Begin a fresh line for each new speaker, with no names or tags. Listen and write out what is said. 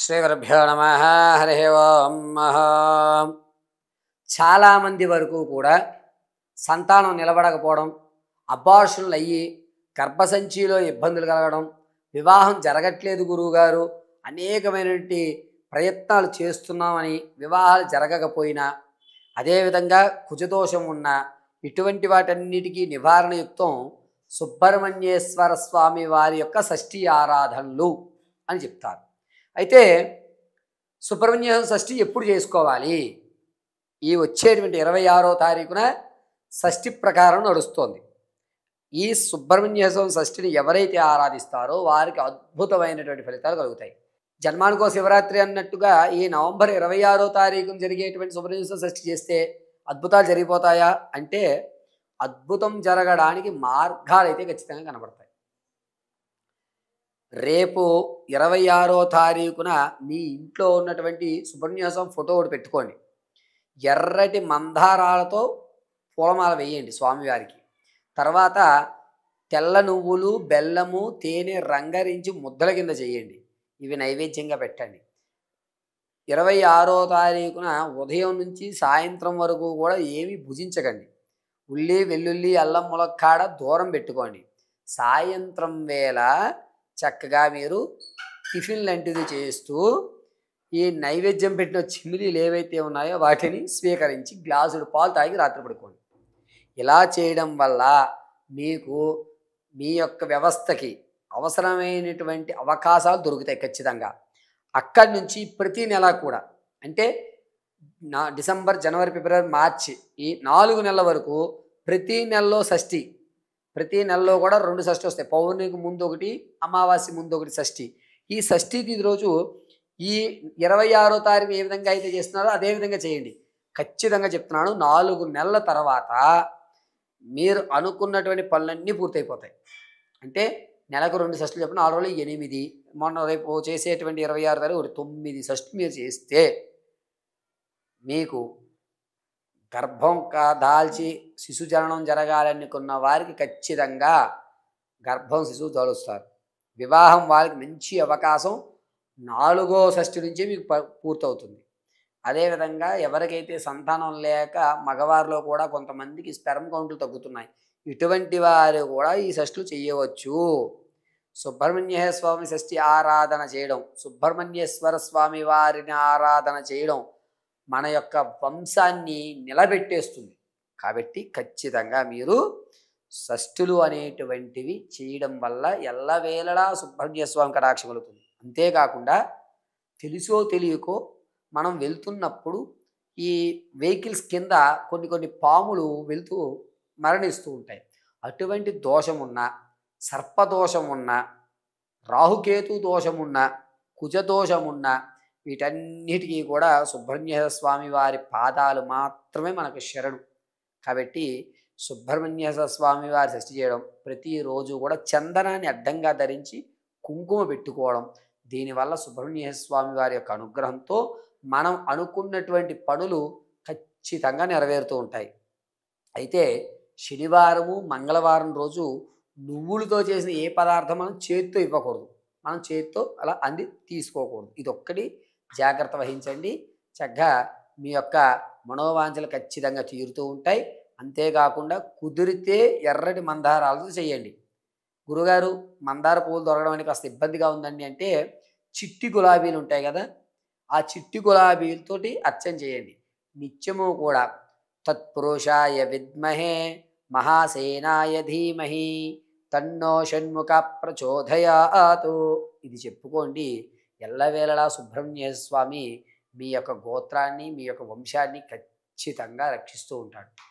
శ్రీగురుభ్యో నమః. హరి ఓం. చాలామంది వరకు కూడా సంతానం నిలబడకపోవడం, అబార్షన్లు అయ్యి గర్భసంచిలో ఇబ్బందులు కలగడం, వివాహం జరగట్లేదు గురువుగారు, అనేకమైనటువంటి ప్రయత్నాలు చేస్తున్నామని వివాహాలు జరగకపోయినా, అదేవిధంగా కుజదోషం ఉన్న ఇటువంటి వాటన్నిటికీ నివారణయుక్తం సుబ్రహ్మణ్యేశ్వర స్వామి వారి యొక్క షష్ఠీ ఆరాధనలు అని చెప్తారు. అయితే సుబ్రహ్మణ్య షష్ఠి ఎప్పుడు చేసుకోవాలి? ఈ వచ్చేటువంటి 26వ తారీఖున షష్ఠి ప్రకారం నడుస్తోంది. ఈ సుబ్రహ్మణ్య షష్ఠిని ఎవరైతే ఆరాధిస్తారో వారికి అద్భుతమైనటువంటి ఫలితాలు కలుగుతాయి. జన్మానికో శివరాత్రి అన్నట్టుగా ఈ నవంబర్ 26వ తారీఖున జరిగేటువంటి సుబ్రహ్మణ్య షష్ఠి చేస్తే అద్భుతాలు జరిగిపోతాయా అంటే, అద్భుతం జరగడానికి మార్గాలు అయితే ఖచ్చితంగా కనబడతాయి. రేపు 26వ తారీఖున మీ ఇంట్లో ఉన్నటువంటి సుబ్రహ్మణ్య ఫోటో ఒకటి పెట్టుకోండి. ఎర్రటి మందారాలతో పూలమాల వేయండి స్వామివారికి. తర్వాత తెల్ల నువ్వులు, బెల్లము, తేనె రంగరించి ముద్దల కింద చేయండి. ఇవి నైవేద్యంగా పెట్టండి. 26వ తారీఖున ఉదయం నుంచి సాయంత్రం వరకు కూడా ఏమీ భుజించకండి. ఉల్లి, వెల్లుల్లి, అల్లం, ములక్కాడ దూరం పెట్టుకోండి. సాయంత్రం వేళ చక్కగా మీరు టిఫిన్ లాంటిది చేస్తూ ఈ నైవేద్యం పెట్టిన చిమిలీలు ఏవైతే ఉన్నాయో వాటిని స్వీకరించి గ్లాసుడు పాలు తాగి రాత్రి పడుకోండి. ఇలా చేయడం వల్ల మీకు మీ యొక్క వ్యవస్థకి అవసరమైనటువంటి అవకాశాలు దొరుకుతాయి ఖచ్చితంగా. అక్కడి నుంచి ప్రతి నెల కూడా, అంటే డిసెంబర్, జనవరి, ఫిబ్రవరి, మార్చి ఈ 4 నెలల వరకు ప్రతి నెలలో షష్ఠి, ప్రతి నెలలో కూడా 2 షష్ఠి వస్తాయి. పౌర్ణమికి ముందు ఒకటి, అమావాస్య ముందు ఒకటి షష్ఠి. ఈ షష్ఠి తిథి రోజు ఈ 26వ తారీఖు ఏ విధంగా అయితే చేస్తున్నారో అదే విధంగా చేయండి. ఖచ్చితంగా చెప్తున్నాను, 4 నెలల తర్వాత మీరు అనుకున్నటువంటి పనులన్నీ పూర్తయిపోతాయి. అంటే నెలకు 2 షష్ఠులు చెప్పిన 4 రోజులు 8, మొన్న రేపు చేసేటువంటి 26 తారీఖు 9 షష్ఠులు మీరు చేస్తే మీకు గర్భం దాల్చి శిశు జననం జరగాలనుకున్న వారికి ఖచ్చితంగా గర్భం శిశువు తోలుస్తారు. వివాహం వారికి మంచి అవకాశం 4వ షష్ఠి నుంచి మీకు పూర్తవుతుంది. అదేవిధంగా ఎవరికైతే సంతానం లేక మగవారిలో కూడా కొంతమందికి స్పెర్మ్ కౌంట్లు తగ్గుతున్నాయి, ఇటువంటి వారు కూడా ఈ షష్ఠులు చేయవచ్చు. సుబ్రహ్మణ్య స్వామి షష్ఠి ఆరాధన చేయడం, సుబ్రహ్మణ్యేశ్వర స్వామి వారిని ఆరాధన చేయడం మన యొక్క వంశాన్ని నిలబెట్టేస్తుంది. కాబట్టి ఖచ్చితంగా మీరు షష్ఠులు అనేటువంటివి చేయడం వల్ల ఎల్లవేళలా సుబ్రహ్మణ్య స్వామి కటాక్షం కలుగుతుంది. అంతేకాకుండా తెలుసో తెలియకో మనం వెళ్తున్నప్పుడు ఈ వెహికల్స్ కింద కొన్ని పాములు వెళ్తూ మరణిస్తూ ఉంటాయి. అటువంటి దోషం ఉన్న, సర్పదోషం ఉన్న, రాహుకేతు దోషం ఉన్న, కుజదోషం ఉన్న వీటన్నిటికీ కూడా సుబ్రహ్మణ్య స్వామి వారి పాదాలు మాత్రమే మనకు శరణు. కాబట్టి సుబ్రహ్మణ్య స్వామి వారి షష్ఠి చేయడం, ప్రతిరోజు కూడా చందనాన్ని అడ్డంగా ధరించి కుంకుమ పెట్టుకోవడం, దీనివల్ల సుబ్రహ్మణ్య స్వామి వారి యొక్క అనుగ్రహంతో మనం అనుకున్నటువంటి పనులు ఖచ్చితంగా నెరవేరుతూ ఉంటాయి. అయితే శనివారము, మంగళవారం రోజు నువ్వులతో చేసిన ఏ పదార్థం మనం చేత్తో ఇవ్వకూడదు. మనం చేత్తో అలా అంది తీసుకోకూడదు. ఇదొక్కటి జాగ్రత్త వహించండి. చక్కగా మీ యొక్క మనోవాంఛలు ఖచ్చితంగా తీరుతూ ఉంటాయి. అంతేకాకుండా కుదిరితే ఎర్రటి మందారాలతో చేయండి. గురుగారు మందార పువ్వులు దొరకడం అనేది కాస్త ఇబ్బందిగా ఉందండి అంటే, చిట్టి గులాబీలు ఉంటాయి కదా, ఆ చిట్టి గులాబీలతోటి అర్చన చేయండి. నిత్యము కూడా తత్పురుషాయ విద్మహే మహాసేనాయ ధీమహి తన్నో షణ్ముఖ ప్రచోదయాతు ఇది చెప్పుకోండి. ఎల్లవేళలా సుబ్రహ్మణ్య స్వామి మీ యొక్క గోత్రాన్ని, మీ యొక్క వంశాన్ని ఖచ్చితంగా రక్షిస్తూ ఉంటాడు.